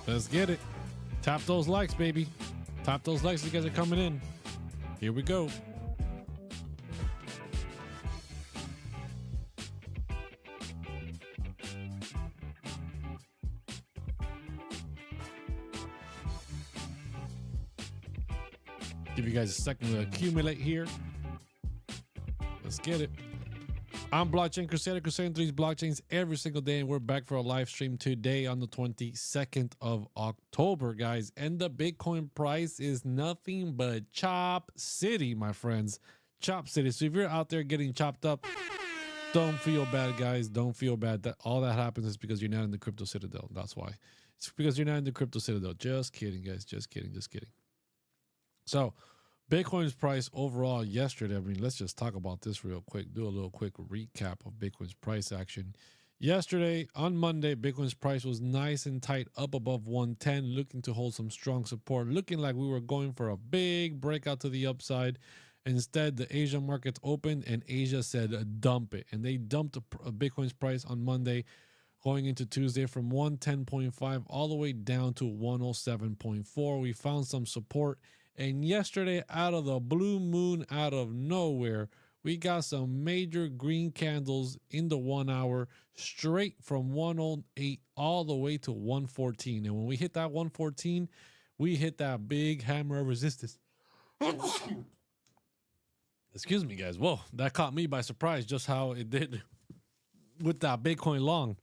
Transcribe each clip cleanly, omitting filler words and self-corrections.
Let's get it. Tap those likes, baby. Tap those likes. You guys are coming in. Here we go. Give you guys a second to accumulate here. Let's get it. I'm Blockchain Crusader, crusading through these blockchains every single day, and we're back for a live stream today on the 22nd of October, guys. And the Bitcoin price is nothing but chop city, my friends. Chop city. So if you're out there getting chopped up, don't feel bad, guys. Don't feel bad. That all that happens is because you're not in the crypto citadel. That's why. It's because you're not in the crypto citadel. Just kidding, guys. Just kidding. Just kidding. So Bitcoin's price overall yesterday, I mean, let's just talk about this real quick. Do a little quick recap of Bitcoin's price action. Yesterday, on Monday, Bitcoin's price was nice and tight, up above 110, looking to hold some strong support, looking like we were going for a big breakout to the upside. Instead, the Asian markets opened and Asia said dump it. And they dumped Bitcoin's price on Monday, going into Tuesday from 110.5 all the way down to 107.4. We found some support. And yesterday, out of the blue moon, out of nowhere, we got some major green candles in the 1 hour, straight from 108 all the way to 114. And when we hit that 114, we hit that big hammer of resistance. Excuse me, guys. Whoa, that caught me by surprise, just how it did with that Bitcoin long.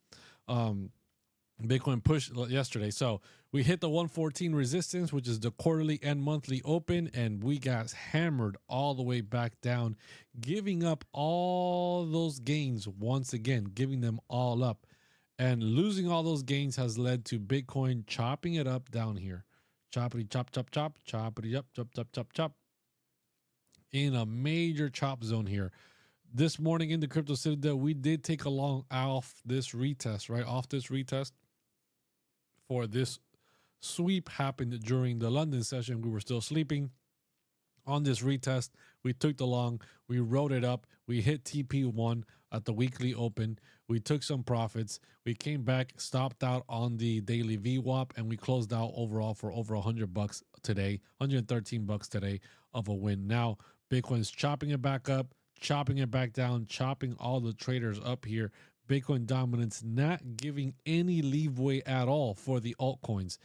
Bitcoin push yesterday. So we hit the 114 resistance, which is the quarterly and monthly open, and we got hammered all the way back down, giving up all those gains once again, giving them all up. And losing all those gains has led to Bitcoin chopping it up down here. Choppity chop, chop, chop, choppity up, chop, chop, chop, chop. In a major chop zone here. This morning in the Crypto Citadel, we did take a long off this retest, right? Off this retest. For this sweep happened during the London session. We were still sleeping. On this retest, we took the long, we rode it up, we hit TP1 at the weekly open, we took some profits, we came back, stopped out on the daily VWAP, and we closed out overall for over $100 today, $113 today of a win. Now, Bitcoin's chopping it back up, chopping it back down, chopping all the traders up here. Bitcoin dominance not giving any leeway at all for the altcoins.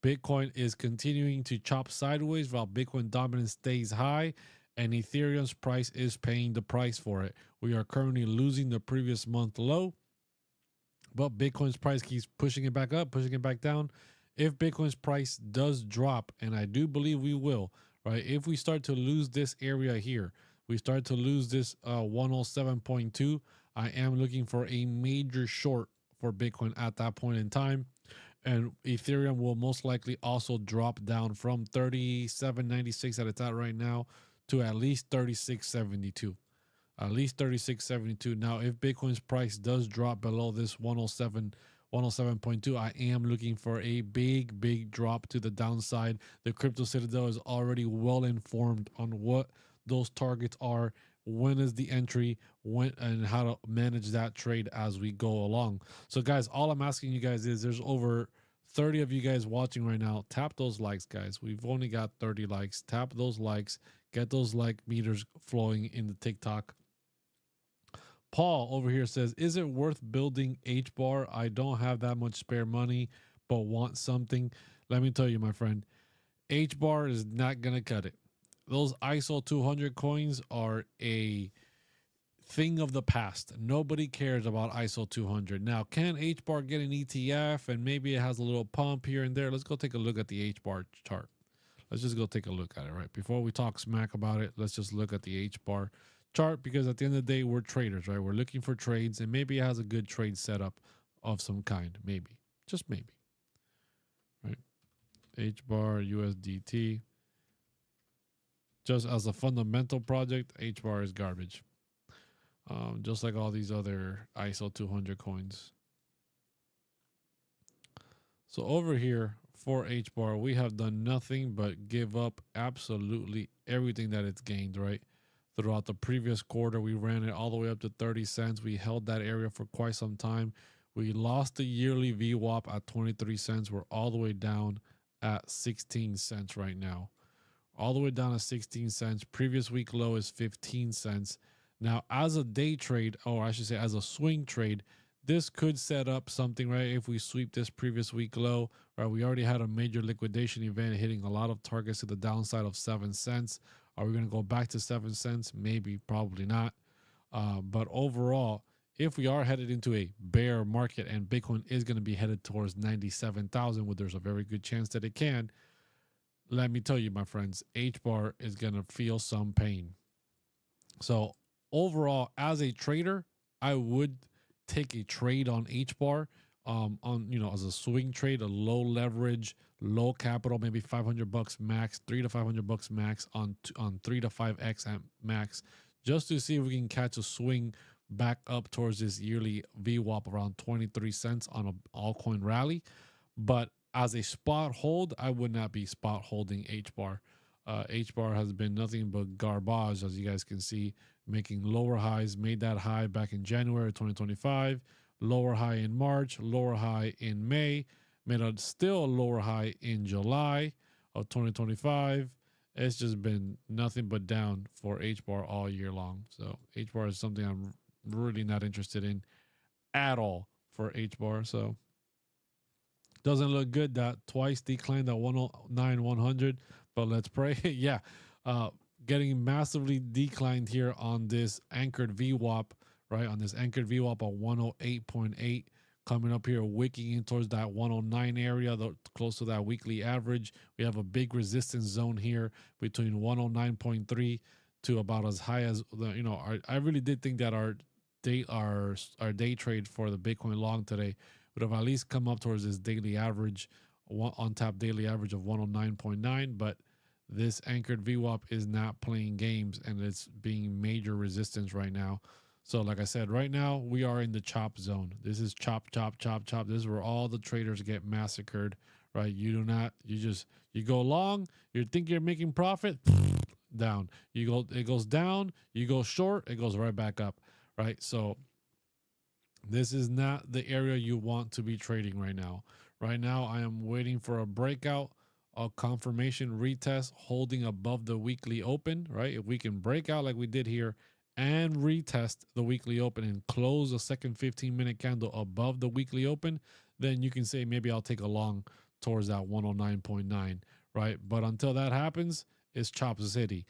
Bitcoin is continuing to chop sideways while Bitcoin dominance stays high, and Ethereum's price is paying the price for it. We are currently losing the previous month low, but Bitcoin's price keeps pushing it back up, pushing it back down. If Bitcoin's price does drop, and I do believe we will, right? If we start to lose this area here, we start to lose this 107.2, I am looking for a major short for Bitcoin at that point in time. And Ethereum will most likely also drop down from 37.96 that it's at right now to at least 36.72. At least 36.72. Now, if Bitcoin's price does drop below this 107.2, I am looking for a big drop to the downside. The Crypto Citadel is already well informed on what those targets are, when is the entry, when and how to manage that trade as we go along. So guys, all I'm asking you guys is, there's over 30 of you guys watching right now. Tap those likes, guys. We've only got 30 likes. Tap those likes, get those like meters flowing in the TikTok. Paul over here says, is it worth building HBAR? I don't have that much spare money, but want something. Let me tell you, my friend, HBAR is not going to cut it. Those ISO 200 coins are a thing of the past. Nobody cares about ISO 200. Now, can HBAR get an ETF and maybe it has a little pump here and there? Let's go take a look at the HBAR chart. Let's just go take a look at it, right? Before we talk smack about it, let's just look at the HBAR chart, because at the end of the day, we're traders, right? We're looking for trades, and maybe it has a good trade setup of some kind. Maybe. Just maybe. Right? HBAR, USDT. Just as a fundamental project, HBAR is garbage. Just like all these other ISO 200 coins. So over here for HBAR, we have done nothing but give up absolutely everything that it's gained, right? Throughout the previous quarter, we ran it all the way up to 30 cents. We held that area for quite some time. We lost the yearly VWAP at 23 cents. We're all the way down at 16 cents right now. All the way down to 16 cents. Previous week low is 15 cents. Now, as a day trade, or I should say as a swing trade, this could set up something, right? If we sweep this previous week low, right? We already had a major liquidation event hitting a lot of targets to the downside of 7 cents. Are we going to go back to 7 cents? Maybe, probably not. But overall, if we are headed into a bear market and Bitcoin is going to be headed towards 97,000, where there's a very good chance that it can, let me tell you, my friends, H bar is going to feel some pain. So overall, as a trader, I would take a trade on H bar, on, you know, as a swing trade, a low leverage, low capital, maybe $500 max, $300 to $500 max on 3 to 5x at max, just to see if we can catch a swing back up towards this yearly VWAP around 23 cents on an altcoin rally. But as a spot hold, I would not be spot holding H bar. H bar has been nothing but garbage, as you guys can see, making lower highs. Made that high back in January 2025, lower high in March, lower high in May, made a still a lower high in July of 2025. It's just been nothing but down for H bar all year long. So H bar is something I'm really not interested in at all for H bar. So doesn't look good. That twice declined at 109 100, but let's pray. Yeah, getting massively declined here on this anchored VWAP, right? On this anchored VWAP of 108.8, coming up here, wicking in towards that 109 area, close to that weekly average. We have a big resistance zone here between 109.3 to about as high as you know. I really did think that our day trade for the Bitcoin long today would have at least come up towards this daily average, on tap daily average of 109.9. But this anchored VWAP is not playing games, and it's being major resistance right now. So like I said, right now we are in the chop zone. This is chop, chop, chop, chop. This is where all the traders get massacred, right? You go long, you think you're making profit, down. It goes down, you go short, it goes right back up, right? So this is not the area you want to be trading right now. Right now, I am waiting for a breakout, a confirmation retest holding above the weekly open, right? If we can break out like we did here and retest the weekly open and close a second 15-minute candle above the weekly open, then you can say maybe I'll take a long towards that 109.9, right? But until that happens, it's chop city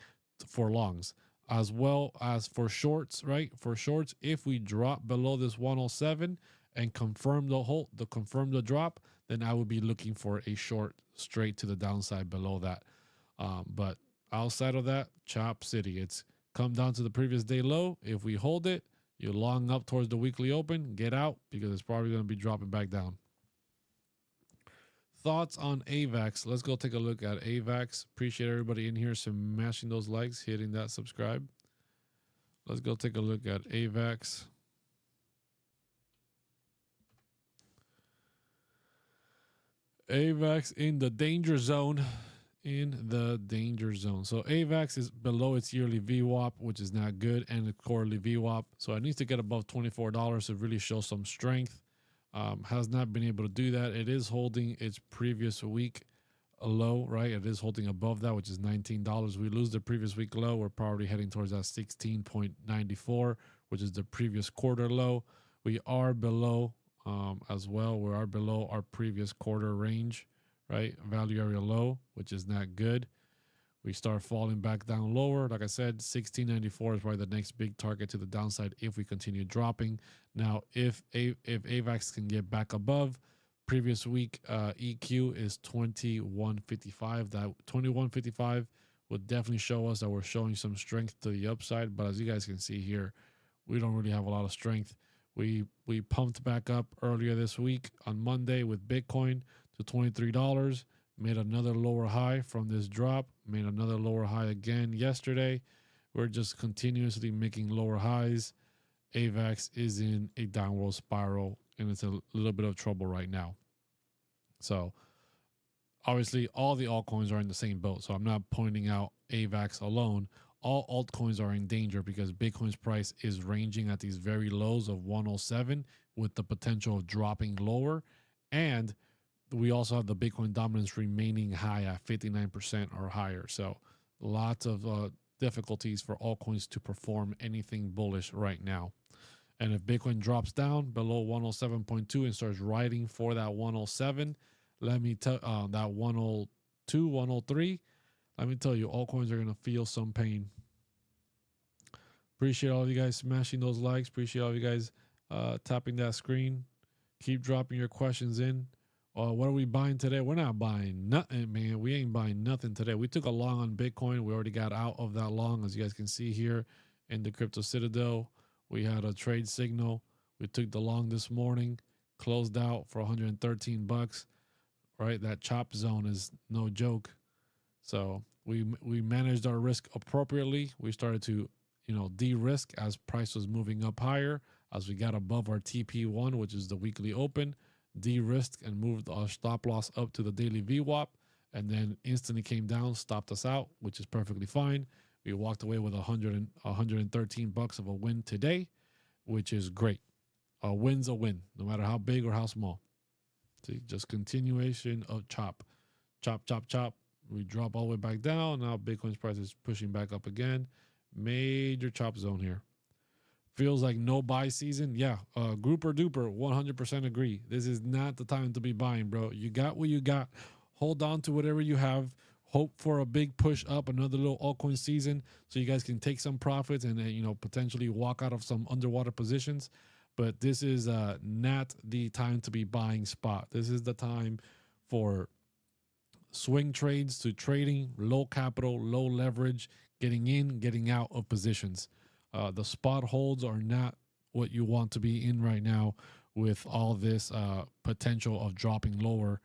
for longs. As well as for shorts, right? For shorts, if we drop below this 107 and confirm the drop, then I would be looking for a short straight to the downside below that. But outside of that, chop city. It's come down to the previous day low. If we hold it, you long up towards the weekly open, get out, because it's probably going to be dropping back down. Thoughts on AVAX? Let's go take a look at AVAX. Appreciate everybody in here smashing those likes, hitting that subscribe. Let's go take a look at AVAX. AVAX in the danger zone. In the danger zone. So AVAX is below its yearly VWAP, which is not good, and the quarterly VWAP. So it needs to get above $24 to really show some strength. Has not been able to do that. It is holding its previous week low, right? It is holding above that, which is $19. We lose the previous week low, we're probably heading towards that 16.94, which is the previous quarter low. We are below as well. We are below our previous quarter range, right? Value area low, which is not good. We start falling back down lower. Like I said, 1694 is probably the next big target to the downside if we continue dropping. Now, if AVAX can get back above, previous week EQ is 2155. That 2155 would definitely show us that we're showing some strength to the upside. But as you guys can see here, we don't really have a lot of strength. We pumped back up earlier this week on Monday with Bitcoin to $23. Made another lower high from this drop, made another lower high again yesterday. We're just continuously making lower highs. AVAX is in a downward spiral, and it's a little bit of trouble right now. So obviously all the altcoins are in the same boat. So I'm not pointing out AVAX alone. all altcoins are in danger because Bitcoin's price is ranging at these very lows of 107 with the potential of dropping lower. And we also have the Bitcoin dominance remaining high at 59% or higher. So lots of difficulties for altcoins to perform anything bullish right now. And if Bitcoin drops down below 107.2 and starts riding for that 107, let me tell that 102, 103, let me tell you, altcoins are going to feel some pain. Appreciate all of you guys smashing those likes. Appreciate all of you guys tapping that screen. Keep dropping your questions in. What are we buying today? We're not buying nothing, man. We ain't buying nothing today. We took a long on Bitcoin. We already got out of that long, as you guys can see here in the Crypto Citadel. We had a trade signal. We took the long this morning, closed out for 113 bucks. Right, that chop zone is no joke. So we managed our risk appropriately. We started to, de-risk as price was moving up higher. As we got above our TP1, which is the weekly open, de-risked and moved our stop loss up to the daily VWAP, and then instantly came down, stopped us out, which is perfectly fine. We walked away with 113 bucks of a win today, which is great. A win's a win, no matter how big or how small. See, just continuation of chop, chop, chop, chop. We drop all the way back down. Now Bitcoin's price is pushing back up again. Major chop zone here. Feels like no buy season. Yeah, grouper duper, 100% agree. This is not the time to be buying, bro. You got what you got. Hold on to whatever you have. Hope for a big push up, another little altcoin season, so you guys can take some profits and potentially walk out of some underwater positions. But this is not the time to be buying spot. This is the time for swing trades to trading, low capital, low leverage, getting in, getting out of positions. The spot holds are not what you want to be in right now with all this potential of dropping lower.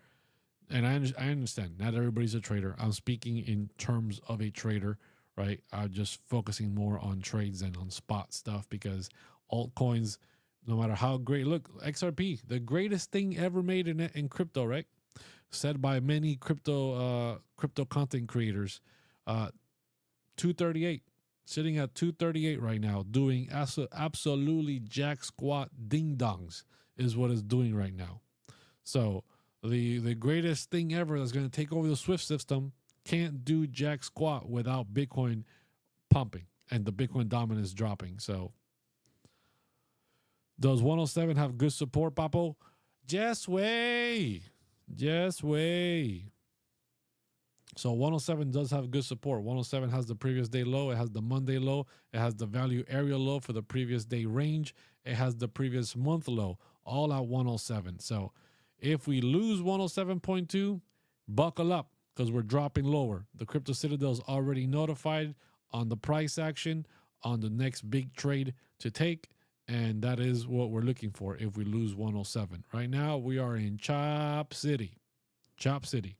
And I understand not everybody's a trader. I'm speaking in terms of a trader, right? I'm just focusing more on trades than on spot stuff because altcoins, no matter how great, look, XRP, the greatest thing ever made in crypto, right? Said by many crypto content creators. 238, sitting at 238 right now, doing absolutely jack squat ding dongs is what it's doing right now. So the greatest thing ever that's going to take over the Swift system can't do jack squat without Bitcoin pumping and the Bitcoin dominance dropping. So does 107 have good support, Papo? Just wait. Just wait. So 107 does have good support. 107 has the previous day low. It has the Monday low. It has the value area low for the previous day range. It has the previous month low, all at 107. So if we lose 107.2, buckle up because we're dropping lower. The Crypto Citadel is already notified on the price action on the next big trade to take. And that is what we're looking for if we lose 107. Right now, we are in Chop City. Chop City.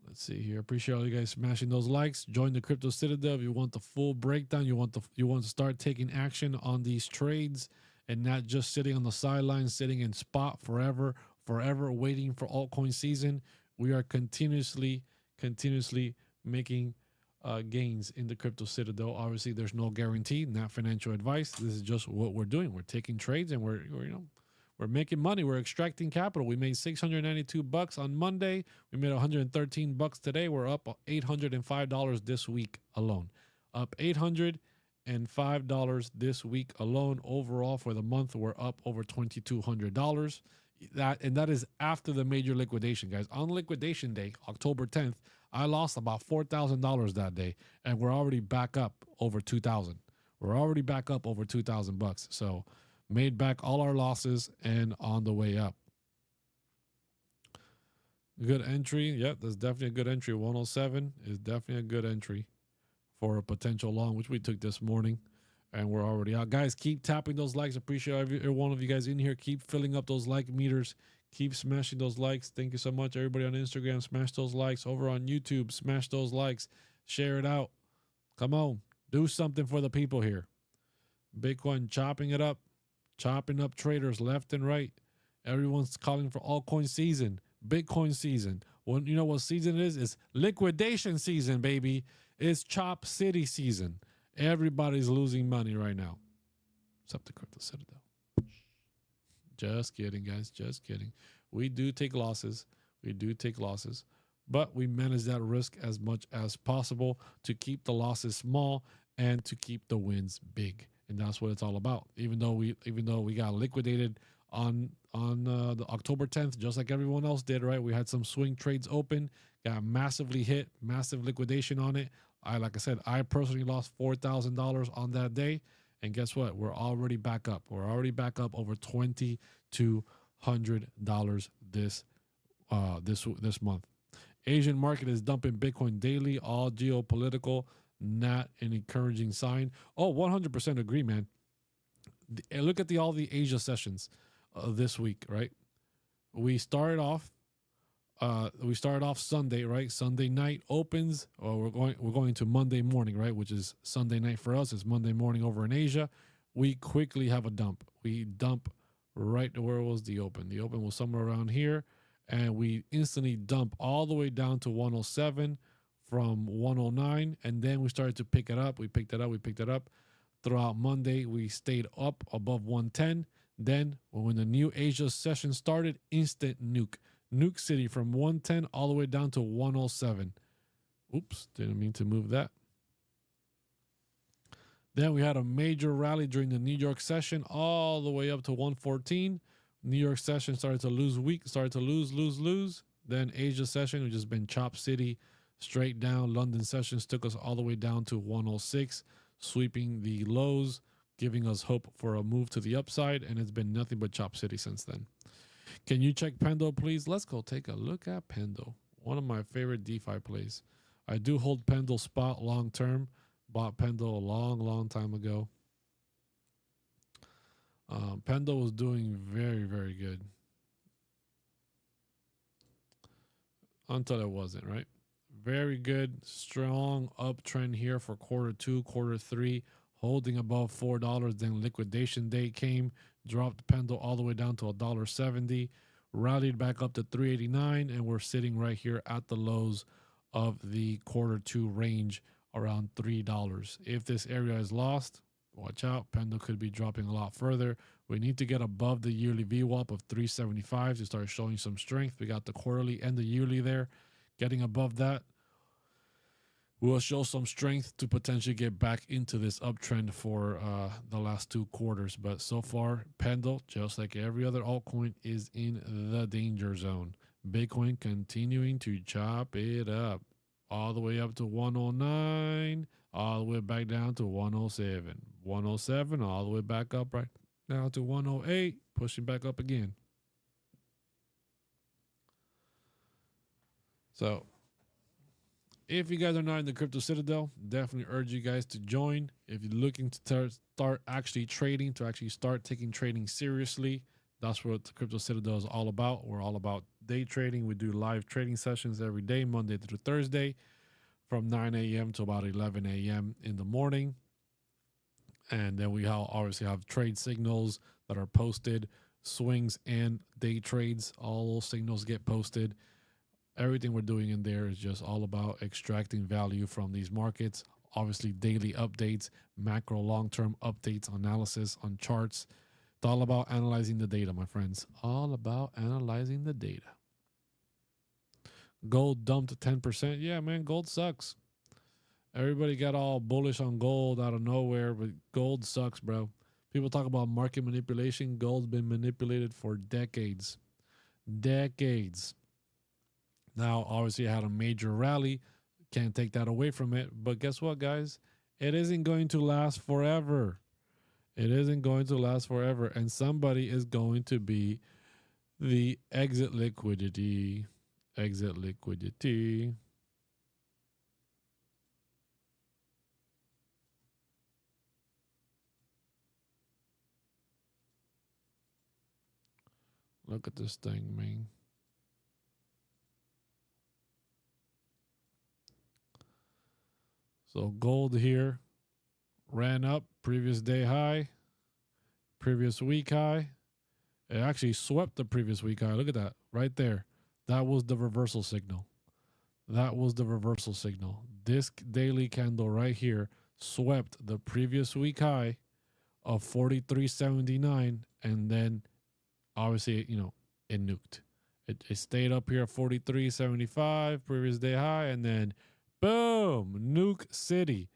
Let's see here. Appreciate all you guys smashing those likes. Join the Crypto Citadel if you want the full breakdown. You want to start taking action on these trades and not just sitting on the sidelines, sitting in spot forever waiting for altcoin season. We are continuously making gains in the Crypto Citadel. Obviously, there's no guarantee, not financial advice. This is just what we're doing. We're taking trades and we're making money. We're extracting capital. We made 692 bucks on Monday. We made 113 bucks today. We're up $805 this week alone. Up $805 this week alone. Overall for the month, we're up over $2,200. That is after the major liquidation, guys. On liquidation day, October 10th, I lost about $4,000 that day, and we're already back up over 2,000. We're already back up over 2,000 bucks. So made back all our losses and on the way up. Good entry. Yep, that's definitely a good entry. 107 is definitely a good entry for a potential long, which we took this morning. And we're already out. Guys, keep tapping those likes. Appreciate every one of you guys in here. Keep filling up those like meters. Keep smashing those likes. Thank you so much. Everybody on Instagram, smash those likes. Over on YouTube, smash those likes. Share it out. Come on. Do something for the people here. Bitcoin chopping it up. Chopping up traders left and right. Everyone's calling for altcoin season, Bitcoin season. When you know what season it is? It's liquidation season, baby. It's Chop City season. Everybody's losing money right now, except the Crypto Citadel. Just kidding, guys. Just kidding. We do take losses. We do take losses, but we manage that risk as much as possible to keep the losses small and to keep the wins big. And that's what it's all about. Even though we got liquidated on the October 10th, just like everyone else did, right? We had some swing trades open, got massively hit, massive liquidation on it. Like I said, I personally lost $4,000 on that day. And guess what? We're already back up. We're already back up over $2,200 this month. Asian market is dumping Bitcoin daily, all geopolitical, not an encouraging sign. Oh, 100% agree, man. Look at all the Asia sessions this week, right? We started off Sunday, right? Sunday night opens, or we're going to Monday morning, right? Which is Sunday night for us. It's Monday morning over in Asia. We quickly have a dump. We dump right to where was the open. The open was somewhere around here, and we instantly dump all the way down to 107 from 109, and then we started to pick it up. We picked it up. We picked it up throughout Monday. We stayed up above 110. Then when the new Asia session started, instant nuke city from 110 all the way down to 107. Oops, didn't mean to move that. Then we had a major rally during the New York session all the way up to 114. New York session started to lose lose. Then Asia session, which has been Chop City straight down. London sessions took us all the way down to 106, sweeping the lows, giving us hope for a move to the upside, and it's been nothing but Chop City since then. Can you check Pendo, please? Let's go take a look at Pendo, one of my favorite DeFi plays. I do hold Pendo spot long term. Bought Pendo a long time ago. Pendo was doing very, very good until it wasn't, right? Very good, strong uptrend here for quarter 2, quarter 3, holding above $4. Then liquidation day came, dropped Pendo all the way down to $1.70, rallied back up to 389, and we're sitting right here at the lows of the quarter 2 range around $3. If this area is lost, watch out. Pendo could be dropping a lot further. We need to get above the yearly VWAP of 375 to start showing some strength. We got the quarterly and the yearly there. Getting above that will show some strength to potentially get back into this uptrend for the last 2 quarters. But so far, Pendo, just like every other altcoin, is in the danger zone. Bitcoin continuing to chop it up all the way up to 109, all the way back down to 107. 107, all the way back up right now to 108, pushing back up again. So if you guys are not in the Crypto Citadel, definitely urge you guys to join. If you're looking to start actually trading, to actually start taking trading seriously, that's what the Crypto Citadel is all about. We're all about day trading. We do live trading sessions every day, Monday through Thursday, from 9 a.m. to about 11 a.m. in the morning. And then we obviously have trade signals that are posted, swings and day trades. All those signals get posted. Everything we're doing in there is just all about extracting value from these markets. Obviously, daily updates, macro, long-term updates, analysis on charts. It's all about analyzing the data, my friends. All about analyzing the data. Gold dumped 10%. Yeah, man, gold sucks. Everybody got all bullish on gold out of nowhere, but gold sucks, bro. People talk about market manipulation. Gold's been manipulated for decades. Decades. Now, obviously, it had a major rally. Can't take that away from it. But guess what, guys? It isn't going to last forever. It isn't going to last forever. And somebody is going to be the exit liquidity. Exit liquidity. Look at this thing, man. So gold here ran up, previous day high, previous week high. It actually swept the previous week high. Look at that right there. That was the reversal signal. That was the reversal signal. This daily candle right here swept the previous week high of 43.79, and then obviously, it nuked. It stayed up here at 43.75, previous day high, and then boom, nuke city.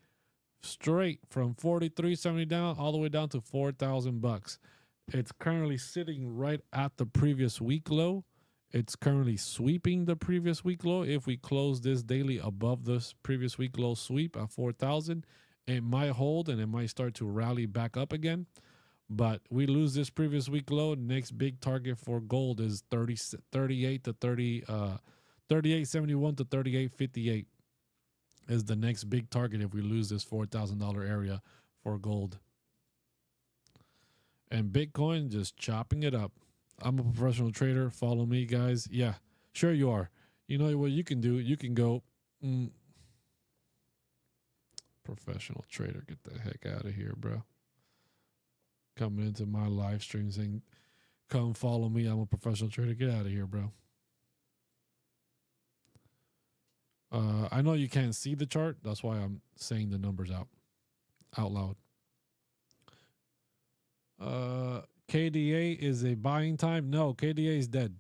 Straight from 43.70 down all the way down to $4,000. It's currently sitting right at the previous week low. It's currently sweeping the previous week low. If we close this daily above this previous week low sweep at 4,000, it might hold and it might start to rally back up again. But we lose this previous week low. Next big target for gold is 38 to 30, 38.71 to 38.58 is the next big target if we lose this $4,000 area for gold. And Bitcoin just chopping it up. I'm a professional trader. Follow me, guys. Yeah, sure you are. You know what you can do? You can go, professional trader. Get the heck out of here, bro. Coming into my live stream saying, come follow me. I'm a professional trader. Get out of here, bro. I know you can't see the chart. That's why I'm saying the numbers out loud. KDA is a buying time. No, KDA is dead.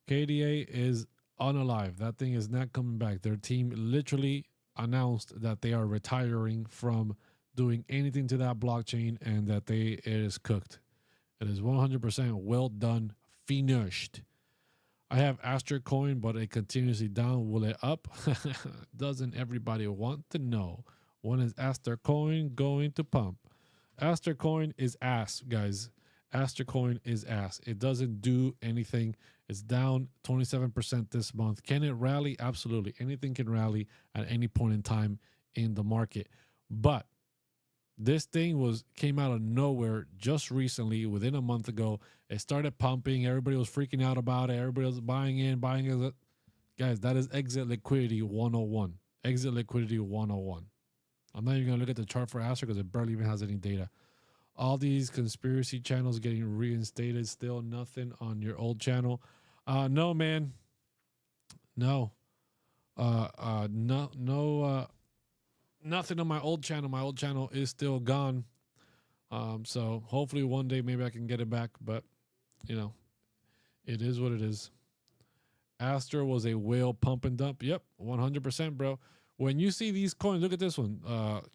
KDA is unalive. That thing is not coming back. Their team literally announced that they are retiring from doing anything to that blockchain and that it is cooked. It is 100% well done, finished. I have Aster coin, but it continuously down. Will it up? Doesn't everybody want to know? When is Aster coin going to pump? Aster coin is ass, guys. Aster coin is ass. It doesn't do anything. It's down 27% this month. Can it rally? Absolutely. Anything can rally at any point in time in the market. But this thing came out of nowhere just recently, within a month ago. It started pumping. Everybody was freaking out about it. Everybody was buying in. Guys, that is exit liquidity 101. Exit liquidity 101. I'm not even going to look at the chart for Aster because it barely even has any data. All these conspiracy channels getting reinstated. Still nothing on your old channel. No, man. No. Nothing on my old channel. My old channel is still gone. So hopefully one day maybe I can get it back. But, it is what it is. Aster was a whale pump and dump. Yep, 100%, bro. When you see these coins, look at this one.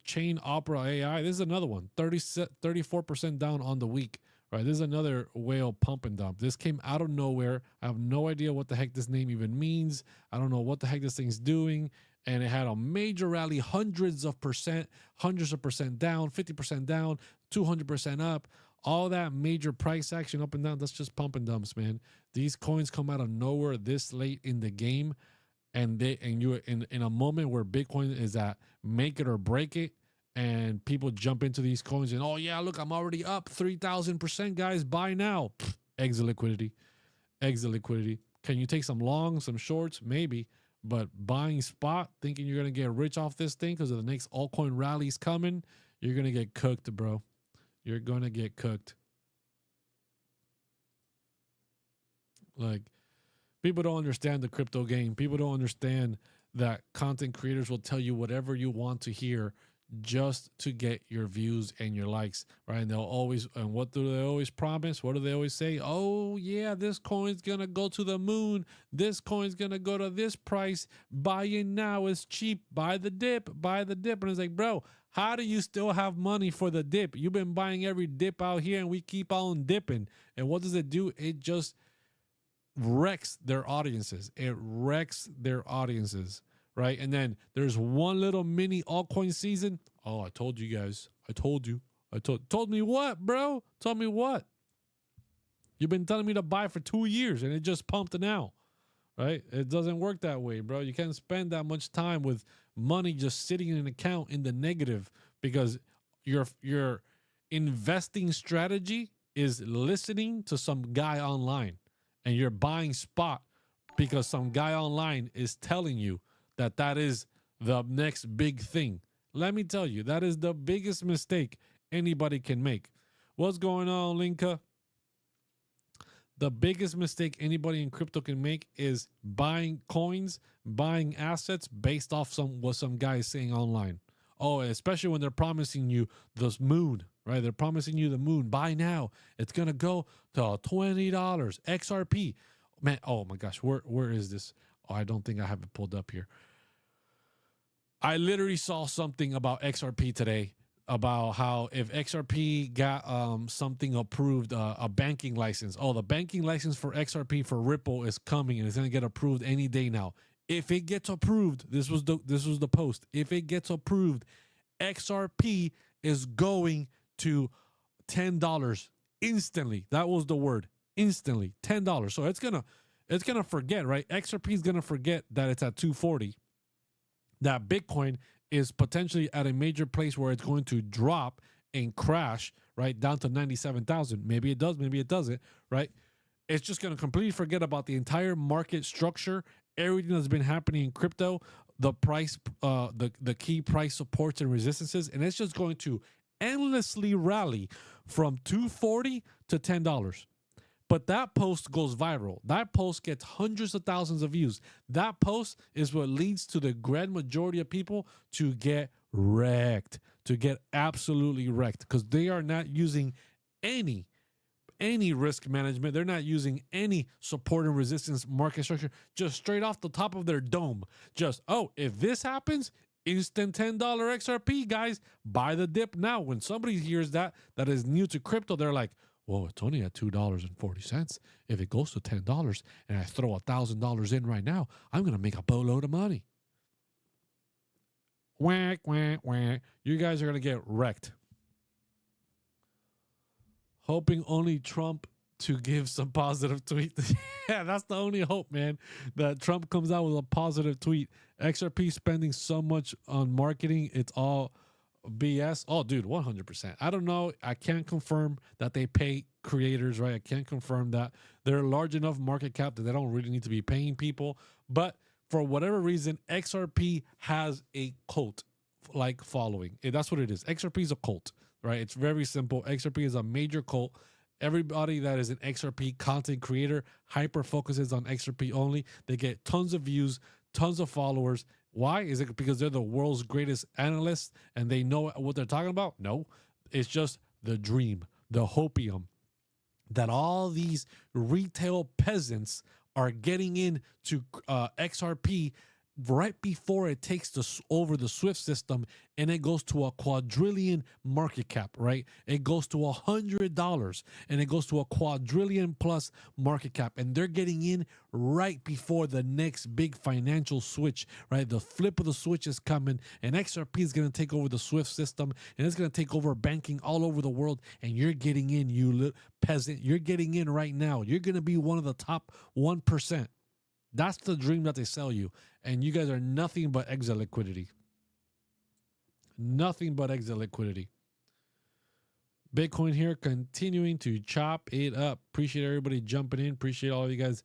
Chain Opera AI. This is another one. 34% down on the week. Right. This is another whale pump and dump. This came out of nowhere. I have no idea what the heck this name even means. I don't know what the heck this thing's doing. And it had a major rally, hundreds of percent down, 50% down, 200% up. All that major price action up and down. That's just pump and dumps, man. These coins come out of nowhere this late in the game. And you're in a moment where Bitcoin is at make it or break it, and people jump into these coins and, oh yeah, look, I'm already up 3,000%, guys, buy now. Exit liquidity. Can you take some longs, some shorts? Maybe, but buying spot, thinking you're gonna get rich off this thing because of the next altcoin rally's coming, you're gonna get cooked, bro. You're gonna get cooked. Like, people don't understand the crypto game. People don't understand that content creators will tell you whatever you want to hear just to get your views and your likes, right? And what do they always promise? What do they always say? Oh yeah, this coin's gonna go to the moon. This coin's gonna go to this price. Buy in now, it's cheap. Buy the dip. And it's like, bro, how do you still have money for the dip? You've been buying every dip out here and we keep on dipping. And what does it do? It just wrecks their audiences. Right? And then there's one little mini altcoin season. Oh, I told you guys. I told you. Told me what, bro? Told me what? You've been telling me to buy for 2 years and it just pumped now. Right? It doesn't work that way, bro. You can't spend that much time with money just sitting in an account in the negative because your investing strategy is listening to some guy online. And you're buying spot because some guy online is telling you that is the next big thing. Let me tell you, that is the biggest mistake anybody can make. What's going on, Linka? The biggest mistake anybody in crypto can make is buying coins, buying assets based off what some guy is saying online. Oh, especially when they're promising you the moon, right? They're promising you the moon. Buy now. It's gonna go to $20 XRP. Man, oh my gosh, where is this? Oh, I don't think I have it pulled up here. I literally saw something about XRP today, about how if XRP got something approved, a banking license. Oh, the banking license for XRP for Ripple is coming and it's gonna get approved any day now. If it gets approved, this was the post. If it gets approved, XRP is going to $10 instantly. That was the word, instantly, $10. So it's gonna forget, right? XRP is gonna forget that it's at 240. That Bitcoin is potentially at a major place where it's going to drop and crash, right, down to 97,000. Maybe it does, maybe it doesn't, right? It's just going to completely forget about the entire market structure, everything that's been happening in crypto, the price, the key price supports and resistances, and it's just going to endlessly rally from 240 to $10. But that post goes viral. That post gets hundreds of thousands of views. That post is what leads to the grand majority of people to get wrecked, to get absolutely wrecked, because they are not using any risk management. They're not using any support and resistance market structure, just straight off the top of their dome. Just, oh, if this happens, instant $10 XRP, guys, buy the dip now. When somebody hears that is new to crypto, they're like, whoa, it's only at $2.40. If it goes to $10 and I throw $1,000 in right now, I'm going to make a boatload of money. Whack, whack, whack. You guys are going to get wrecked. Hoping only Trump to give some positive tweet. Yeah, that's the only hope, man, that Trump comes out with a positive tweet. XRP spending so much on marketing, it's all BS. Oh, dude, 100%. I don't know. I can't confirm that they pay creators, right? I can't confirm that they're a large enough market cap that they don't really need to be paying people. But for whatever reason, XRP has a cult-like following. That's what it is. XRP is a cult, right? It's very simple. XRP is a major cult. Everybody that is an XRP content creator hyper focuses on XRP only. They get tons of views, tons of followers. Why? Is it because they're the world's greatest analysts and they know what they're talking about? No, it's just the dream, the hopium that all these retail peasants are getting into XRP right before it takes over the SWIFT system, and it goes to a quadrillion market cap, right? It goes to $100 and it goes to a quadrillion plus market cap, and they're getting in right before the next big financial switch, right? The flip of the switch is coming, and XRP is going to take over the SWIFT system, and it's going to take over banking all over the world, and you're getting in, you little peasant. You're getting in right now. You're going to be one of the top 1%. That's the dream that they sell you. And you guys are nothing but exit liquidity. Nothing but exit liquidity. Bitcoin here continuing to chop it up. Appreciate everybody jumping in. Appreciate all of you guys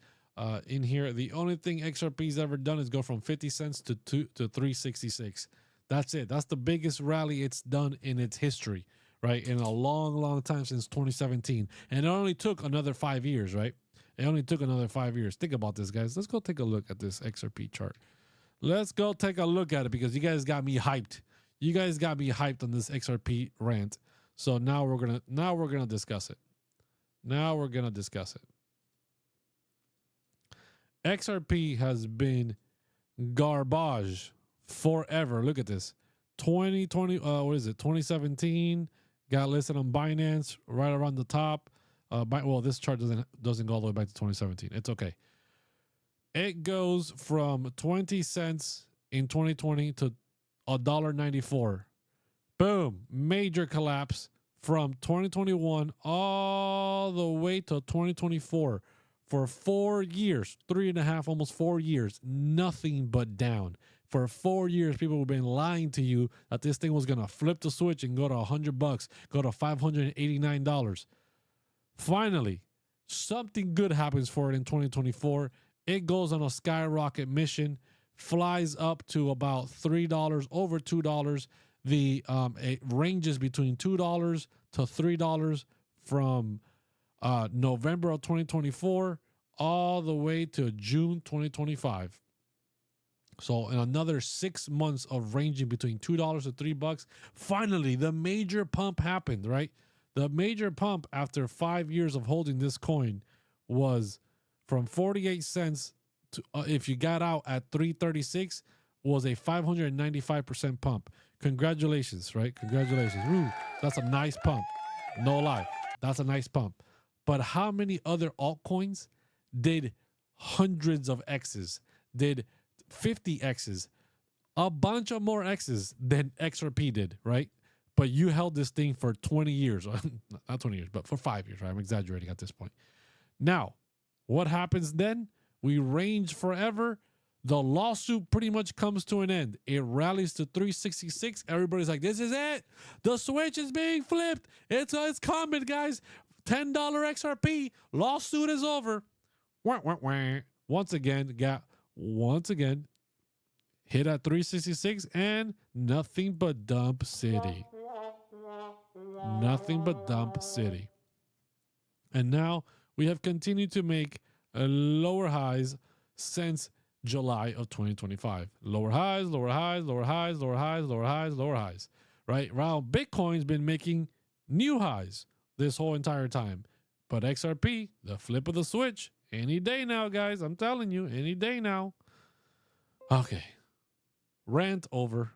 in here. The only thing XRP's ever done is go from 50 cents to 366. That's it. That's the biggest rally it's done in its history, right? In a long, long time, since 2017. And it only took another 5 years, right? It only took another 5 years. Think about this, guys. Let's go take a look at this XRP chart. Let's go take a look at it, because you guys got me hyped. You guys got me hyped on this XRP rant. So now we're gonna discuss it. Now we're gonna discuss it. XRP has been garbage forever. Look at this. 2020, what is it? 2017 got listed on Binance right around the top. Well, this chart doesn't go all the way back to 2017. It's okay. It goes from 20 cents in 2020 to $1.94. Boom. Major collapse from 2021 all the way to 2024. For 4 years, 3.5, almost 4 years, nothing but down. For 4 years, people have been lying to you that this thing was going to flip the switch and go to $100, go to $589. Finally, something good happens for it in 2024. It goes on a skyrocket mission, flies up to about $3, over $2. It ranges between $2 to $3 from November of 2024 all the way to June 2025. So in another 6 months of ranging between $2 to $3, finally the major pump happened, right? The major pump after 5 years of holding this coin was from 48 cents to, if you got out at 336, was a 595% pump. Congratulations, right? Congratulations. Woo, that's a nice pump. No lie. That's a nice pump. But how many other altcoins did hundreds of X's, did 50 X's, a bunch of more X's than XRP did, right? But you held this thing for 20 years, not 20 years, but for 5 years, right? I'm exaggerating at this point. Now, what happens then? We range forever. The lawsuit pretty much comes to an end. It rallies to 366. Everybody's like, this is it. The switch is being flipped. It's coming, guys. $10 XRP. Lawsuit is over. Wah, wah, wah. Once again, hit at 366 and nothing but dump city. Nothing but dump city. And now we have continued to make lower highs since July of 2025. Lower highs, lower highs, lower highs, lower highs, lower highs, lower highs. Right? While Bitcoin's been making new highs this whole entire time. But XRP, the flip of the switch, any day now, guys. I'm telling you, any day now. Okay. Rant over.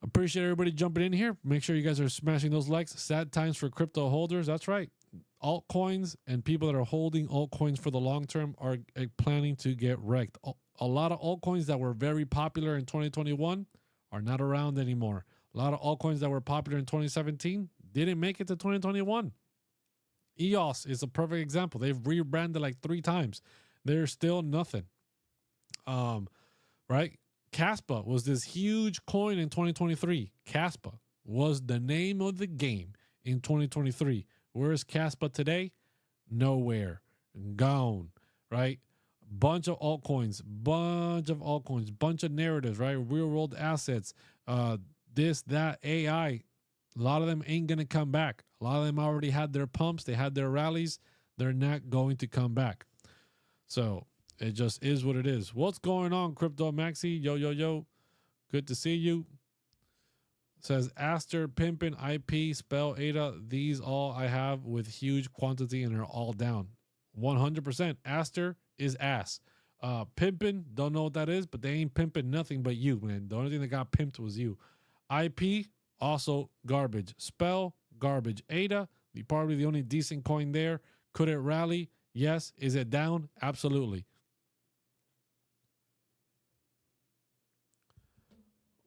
Appreciate everybody jumping in here. Make sure you guys are smashing those likes. Sad times for crypto holders. That's right. Altcoins and people that are holding altcoins for the long term are planning to get wrecked. A lot of altcoins that were very popular in 2021 are not around anymore. A lot of altcoins that were popular in 2017 didn't make it to 2021. EOS is a perfect example. They've rebranded like 3 times. They're still nothing. Right? Caspa was this huge coin in 2023. Caspa was the name of the game in 2023. Where is Caspa today? Nowhere. Gone. Right? Bunch of altcoins, bunch of narratives, right? Real world assets, this, that, AI. A lot of them ain't going to come back. A lot of them already had their pumps. They had their rallies. They're not going to come back. So it just is what it is. What's going on, Crypto Maxi? Yo. Good to see you. Says Aster, Pimpin, IP, Spell, ADA. These all I have with huge quantity and are all down. 100%. Aster is ass. Pimpin, don't know what that is, but they ain't pimping nothing but you, man. The only thing that got pimped was you. IP, also garbage. Spell, garbage. ADA, probably the only decent coin there. Could it rally? Yes. Is it down? Absolutely.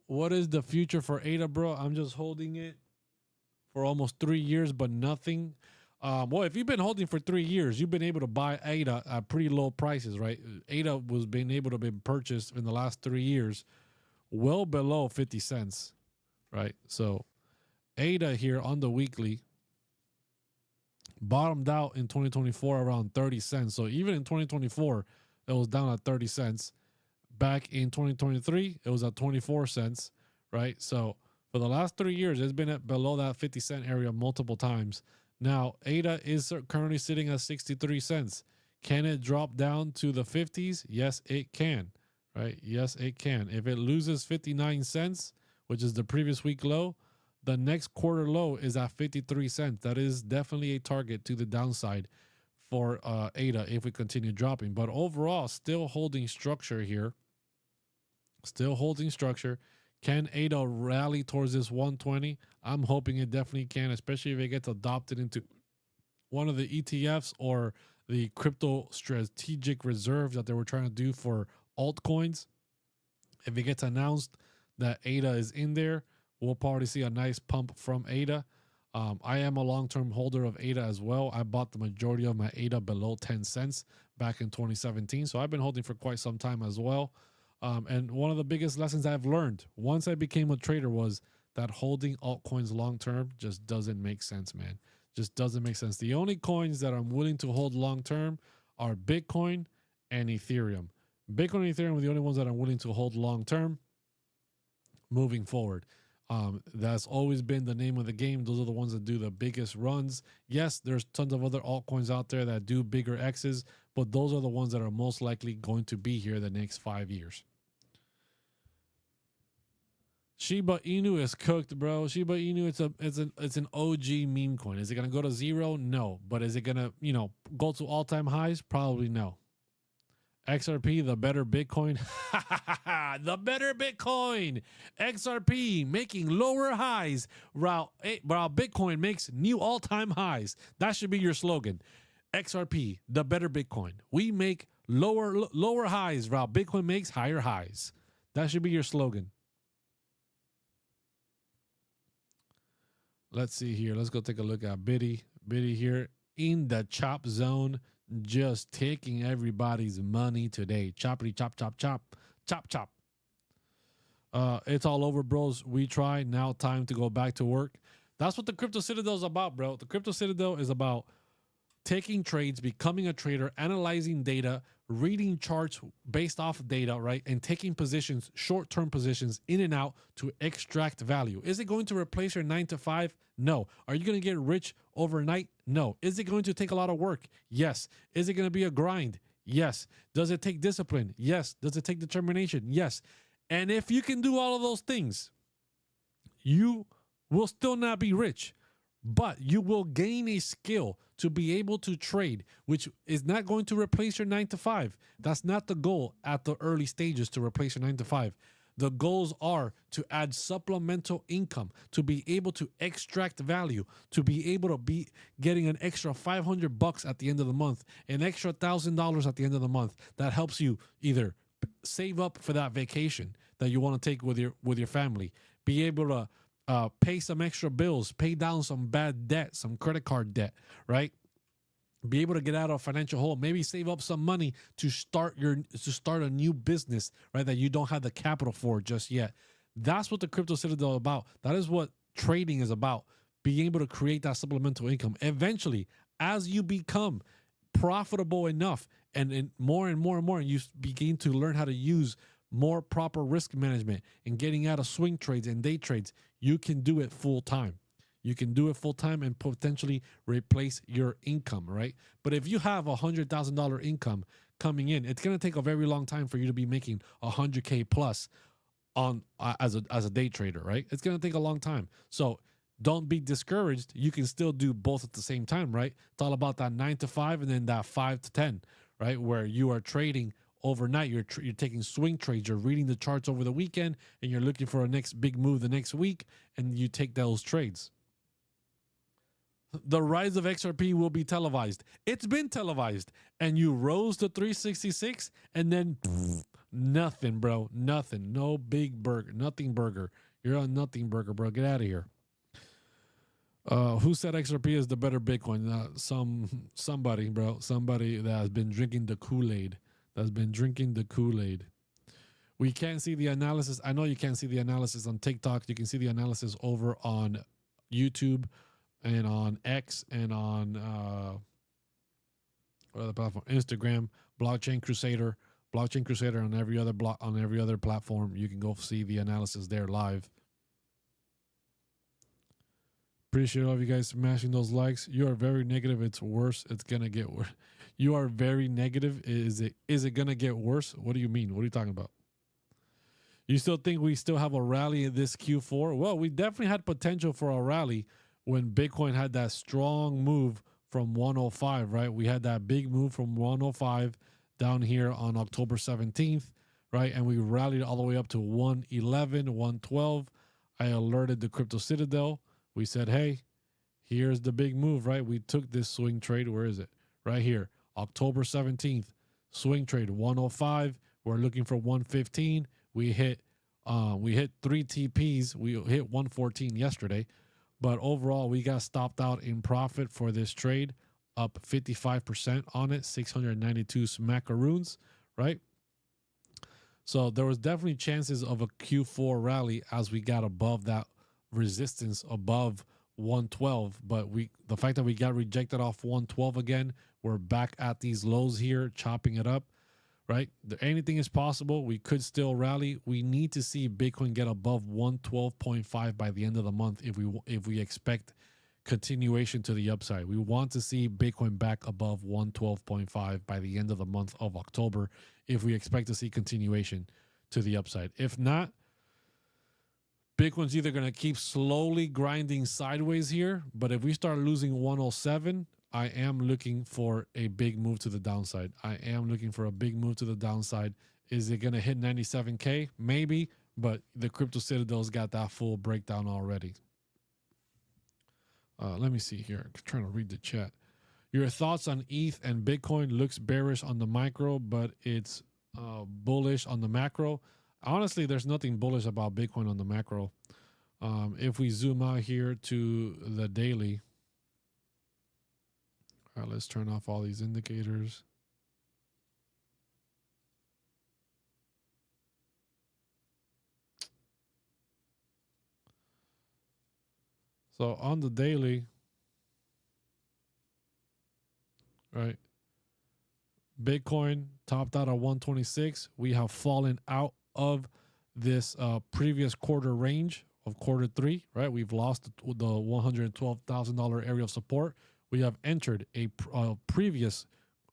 What is the future for ADA, bro? I'm just holding it for almost 3 years, but nothing. Well, if you've been holding for 3 years, you've been able to buy ADA at pretty low prices, right? ADA was being able to be purchased in the last 3 years well below 50 cents, right? So ADA here on the weekly bottomed out in 2024 around 30 cents. So even in 2024, it was down at 30 cents. Back in 2023, it was at 24 cents, right? So for the last 3 years, it's been at below that 50 cent area multiple times. Now, ADA is currently sitting at 63 cents. Can it drop down to the 50s? Yes, it can, right? Yes, it can. If it loses 59 cents, which is the previous week low, the next quarter low is at 53 cents. That is definitely a target to the downside for ADA if we continue dropping. But overall, still holding structure here. Still holding structure. Can ADA rally towards this 120? I'm hoping it definitely can, especially if it gets adopted into one of the ETFs or the crypto strategic reserves that they were trying to do for altcoins. If it gets announced that ADA is in there, we'll probably see a nice pump from ADA. I am a long-term holder of ADA as well. I bought the majority of my ADA below 10 cents back in 2017. So I've been holding for quite some time as well. And one of the biggest lessons I've learned once I became a trader was that holding altcoins long-term just doesn't make sense, man. Just doesn't make sense. The only coins that I'm willing to hold long-term are Bitcoin and Ethereum. Bitcoin and Ethereum are the only ones that I'm willing to hold long-term moving forward. That's always been the name of the game. Those are the ones that do the biggest runs. Yes, there's tons of other altcoins out there that do bigger X's, but those are the ones that are most likely going to be here the next 5 years. Shiba Inu is cooked, bro. Shiba Inu, it's an OG meme coin. Is it gonna go to zero? No. But is it gonna, go to all-time highs? Probably no. XRP, the better Bitcoin. The better Bitcoin. XRP making lower highs while Bitcoin makes new all-time highs. That should be your slogan. XRP, the better Bitcoin. We make lower highs while Bitcoin makes higher highs. That should be your slogan. Let's see here. Let's go take a look at Biddy. Biddy here in the chop zone, just taking everybody's money today. Choppity chop, chop, chop, chop, chop. It's all over, bros. We try. Now time to go back to work. That's what the Crypto Citadel is about, bro. The Crypto Citadel is about taking trades, becoming a trader, analyzing data, reading charts based off data, right? And taking positions, short-term positions in and out to extract value. Is it going to replace your 9 to 5? No. Are you going to get rich overnight? No. Is it going to take a lot of work? Yes. Is it going to be a grind? Yes. Does it take discipline? Yes. Does it take determination? Yes. And if you can do all of those things, you will still not be rich, but you will gain a skill to be able to trade, which is not going to replace your 9 to 5. That's not the goal at the early stages, to replace your 9 to 5. The goals are to add supplemental income, to be able to extract value, to be able to be getting an extra $500 at the end of the month, an extra $1,000 at the end of the month. That helps you either save up for that vacation that you want to take with your family, be able to pay some extra bills, pay down some bad debt, some credit card debt, right? Be able to get out of a financial hole, maybe save up some money to start a new business, right? That you don't have the capital for just yet. That's what the Crypto Citadel is about. That is what trading is about. Being able to create that supplemental income. Eventually, as you become profitable enough and more and more and more, and you begin to learn how to use more proper risk management and getting out of swing trades and day trades, you can do it full time. You can do it full time and potentially replace your income, right? But if you have $100,000 income coming in, it's going to take a very long time for you to be making $100K plus on as a day trader, right? It's going to take a long time. So don't be discouraged. You can still do both at the same time, right? It's all about that 9 to 5 and then that 5 to 10, right? Where you are trading overnight, you're taking swing trades, you're reading the charts over the weekend, and you're looking for a next big move the next week, and you take those trades. The rise of XRP will be televised. It's been televised, and you rose to 366, and then nothing, bro, nothing, no big burger, nothing burger. You're a nothing burger, bro. Get out of here. Who said XRP is the better Bitcoin? Somebody, bro, somebody that has been drinking the Kool-Aid. We can't see the analysis. I know you can't see the analysis on TikTok. You can see the analysis over on YouTube and on X and on what other platform? Instagram, Blockchain Crusader on every other platform. You can go see the analysis there live. Appreciate all of you guys smashing those likes. You are very negative. It's worse. It's gonna get worse. You are very negative. Is it gonna get worse? What do you mean? What are you talking about? You still think we still have a rally in this Q4? Well, we definitely had potential for a rally when Bitcoin had that strong move from 105, right? We had that big move from 105 down here on October 17th, right? And we rallied all the way up to 111, 112. I alerted the Crypto Citadel. We said, hey, here's the big move, right? We took this swing trade. Where is it? Right here, October 17th, swing trade 105. We're looking for 115. We hit 3 TPs. We hit 114 yesterday, but overall we got stopped out in profit for this trade, up 55% on it, 692 smackaroons, right? So there was definitely chances of a Q4 rally as we got above that resistance above 112, but the fact that we got rejected off 112 again, we're back at these lows here, chopping it up, right? Anything is possible. We could still rally. We need to see Bitcoin get above 112.5 by the end of the month if we expect continuation to the upside. We want to see Bitcoin back above 112.5 by the end of the month of October if we expect to see continuation to the upside. If not, Bitcoin's either going to keep slowly grinding sideways here, but if we start losing 107, I am looking for a big move to the downside. I am looking for a big move to the downside. Is it going to hit 97K? Maybe, but the Crypto Citadel's got that full breakdown already. Let me see here. I'm trying to read the chat. Your thoughts on ETH and Bitcoin? Looks bearish on the micro, but it's bullish on the macro. Honestly, there's nothing bullish about Bitcoin on the macro. If we zoom out here to the daily, all right, let's turn off all these indicators. So on the daily, right, Bitcoin topped out at 126. We have fallen out of this previous quarter range of quarter three, right? We've lost the $112,000 area of support. We have entered a previous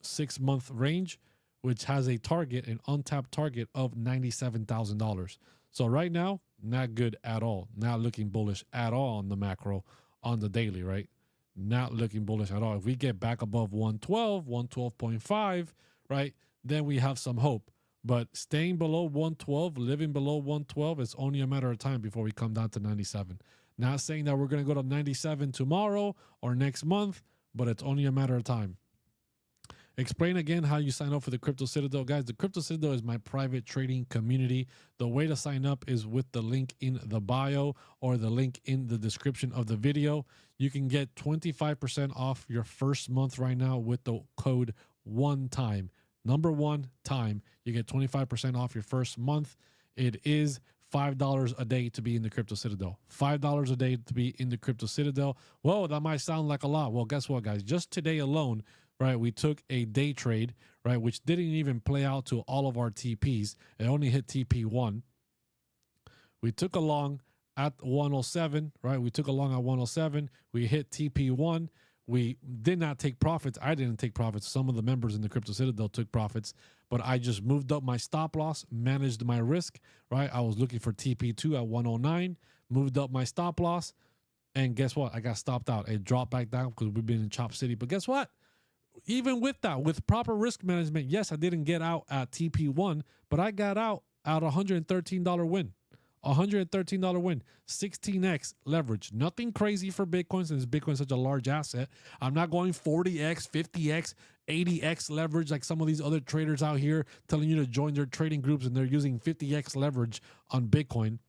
6-month range, which has a target, an untapped target of $97,000. So right now, not good at all. Not looking bullish at all on the macro, on the daily, right? Not looking bullish at all. If we get back above 112, 112.5, right, then we have some hope. But staying below 112, living below 112, it's only a matter of time before we come down to 97. Not saying that we're going to go to 97 tomorrow or next month, but it's only a matter of time. Explain again how you sign up for the Crypto Citadel. Guys, the Crypto Citadel is my private trading community. The way to sign up is with the link in the bio or the link in the description of the video. You can get 25% off your first month right now with the code ONETIME. Number 1 time. You get 25% off your first month. It is $5 a day to be in the Crypto Citadel. $5 a day to be in the Crypto Citadel. Whoa, that might sound like a lot. Well, guess what, guys? Just today alone, right, we took a day trade, right, which didn't even play out to all of our TPs. It only hit TP1. We took along at 107, right? We took along at 107. We hit TP1. We did not take profits. I didn't take profits. Some of the members in the Crypto Citadel took profits, but I just moved up my stop loss, managed my risk, right? I was looking for TP2 at 109, moved up my stop loss, and guess what? I got stopped out. It dropped back down because we've been in Chop City. But guess what? Even with that, with proper risk management, yes, I didn't get out at TP1, but I got out at $113 win. $113 win, 16x leverage. Nothing crazy for Bitcoin since Bitcoin is such a large asset. I'm not going 40x, 50x, 80x leverage like some of these other traders out here telling you to join their trading groups and they're using 50x leverage on Bitcoin.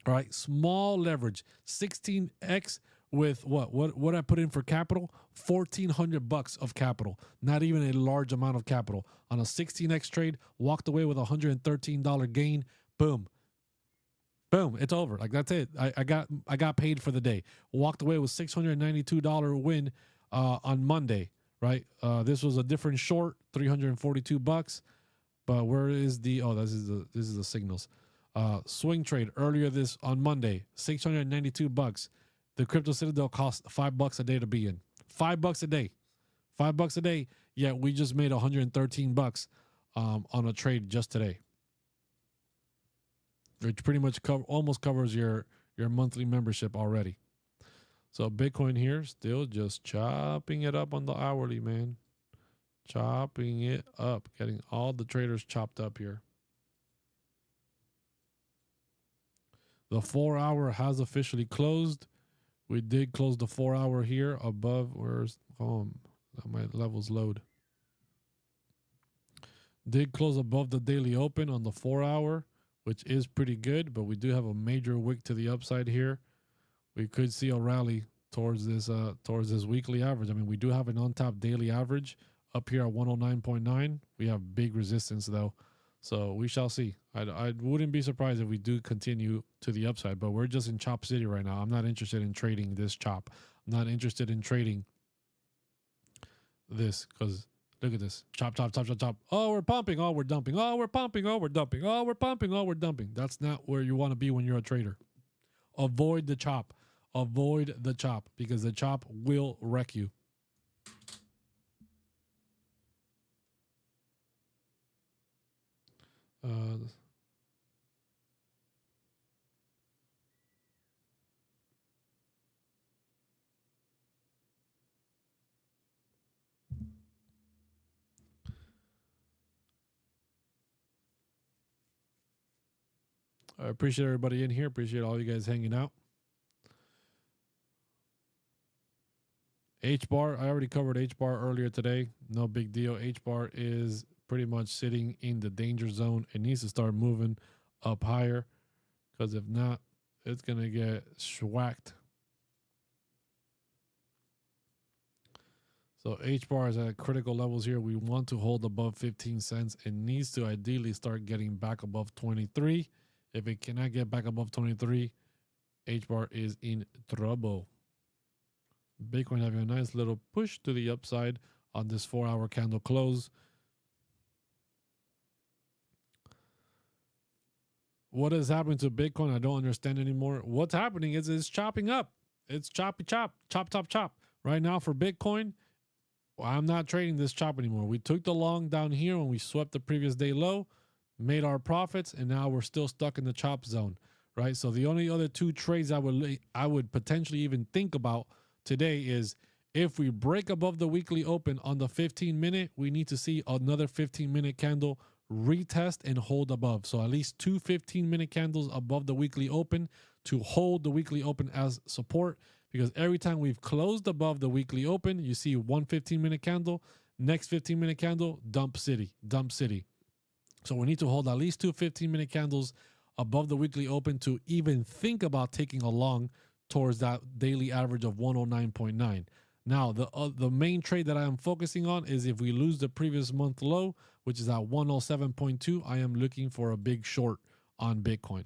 All right, small leverage, 16x with what I put in for capital, $1,400 of capital. Not even a large amount of capital. On a 16x trade, walked away with $113 gain. Boom. Boom, it's over. Like that's it. I got paid for the day. Walked away with $692 win on Monday, right? This was a different short, $342. But where is the this is the signals. Swing trade earlier this on Monday, $692. The Crypto Citadel cost $5 a day to be in. $5 a day. $5 a day. Yeah, we just made $113 on a trade just today, which pretty much almost covers your monthly membership already. So Bitcoin here still just chopping it up on the hourly, man. Chopping it up, getting all the traders chopped up here. The 4-hour has officially closed. We did close the 4-hour here above. Where's my levels load? Did close above the daily open on the 4-hour, which is pretty good, but we do have a major wick to the upside here. We could see a rally towards this weekly average. I mean, we do have an untapped daily average up here at 109.9. We have big resistance though, so we shall see. I wouldn't be surprised if we do continue to the upside, but we're just in Chop City right now. I'm not interested in trading this chop. I'm not interested in trading this because Look at this. Chop, chop, chop, chop, chop. Oh, we're pumping. Oh, we're dumping. Oh, we're pumping. Oh, we're dumping. Oh, we're pumping. Oh, we're dumping. That's not where you want to be when you're a trader. Avoid the chop. Avoid the chop because the chop will wreck you. I appreciate everybody in here. Appreciate all you guys hanging out. H bar, I already covered H bar earlier today. No big deal. H bar is pretty much sitting in the danger zone. It needs to start moving up higher because if not, it's going to get schwacked. So H bar is at critical levels here. We want to hold above 15 cents. It needs to ideally start getting back above 23. If it cannot get back above 23, H bar is in trouble. Bitcoin having a nice little push to the upside on this 4-hour candle close. What is happening to Bitcoin? I don't understand anymore. What's happening is it's chopping up. It's choppy chop, chop, chop, chop. Right now for Bitcoin, I'm not trading this chop anymore. We took the long down here when we swept the previous day low, made our profits, and now we're still stuck in the chop zone, right? So the only other two trades I would potentially even think about today is if we break above the weekly open on the 15-minute, we need to see another 15-minute candle retest and hold above. So at least two 15-minute candles above the weekly open to hold the weekly open as support, because every time we've closed above the weekly open, you see one 15-minute candle, next 15-minute candle, dump city, dump city. So we need to hold at least two 15-minute candles above the weekly open to even think about taking a long towards that daily average of 109.9. Now, the main trade that I am focusing on is if we lose the previous month low, which is at 107.2, I am looking for a big short on Bitcoin.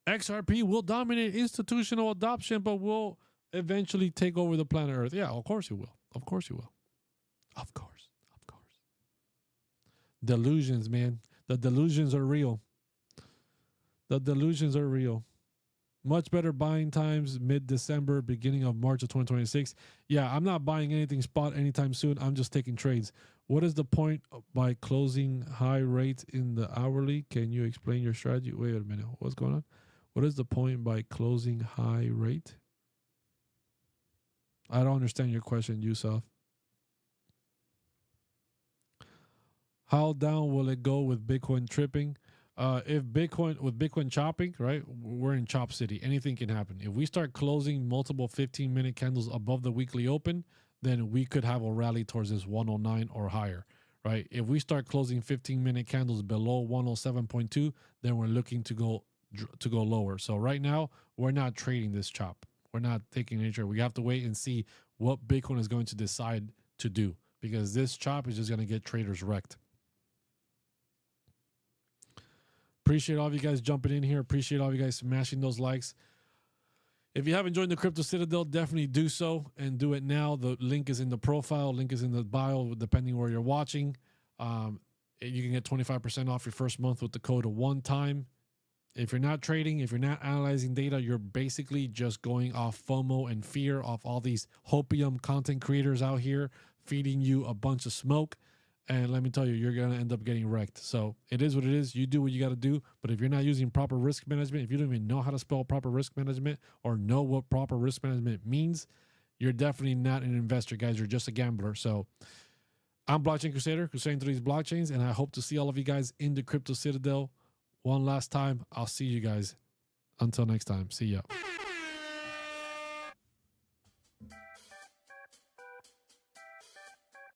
XRP will dominate institutional adoption, but will eventually take over the planet Earth. Yeah, of course it will. Of course it will. Of course. Of course. Delusions, man. The delusions are real. The delusions are real. Much better buying times mid-December, beginning of March of 2026. Yeah, I'm not buying anything spot anytime soon. I'm just taking trades. What is the point by closing high rates in the hourly? Can you explain your strategy? Wait a minute. What's going on? What is the point by closing high rate? I don't understand your question, Yusuf. How down will it go with Bitcoin tripping? If Bitcoin chopping, right? We're in chop city. Anything can happen. If we start closing multiple 15-minute candles above the weekly open, then we could have a rally towards this 109 or higher, right? If we start closing 15-minute candles below 107.2, then we're looking to go lower. So right now, we're not trading this chop. We're not taking any trade. We have to wait and see what Bitcoin is going to decide to do, because this chop is just going to get traders wrecked. Appreciate all of you guys jumping in here. Appreciate all of you guys smashing those likes. If you haven't joined the Crypto Citadel, definitely do so, and do it now. The link is in the profile. Link is in the bio, depending where you're watching. You can get 25% off your first month with the code one time. If you're not trading, if you're not analyzing data, you're basically just going off FOMO and fear off all these hopium content creators out here feeding you a bunch of smoke. And let me tell you, you're going to end up getting wrecked. So it is what it is. You do what you got to do. But if you're not using proper risk management, if you don't even know how to spell proper risk management or know what proper risk management means, you're definitely not an investor, guys. You're just a gambler. So I'm Blockchain Crusader, crusading through these blockchains, and I hope to see all of you guys in the Crypto Citadel one last time. I'll see you guys. Until next time. See ya.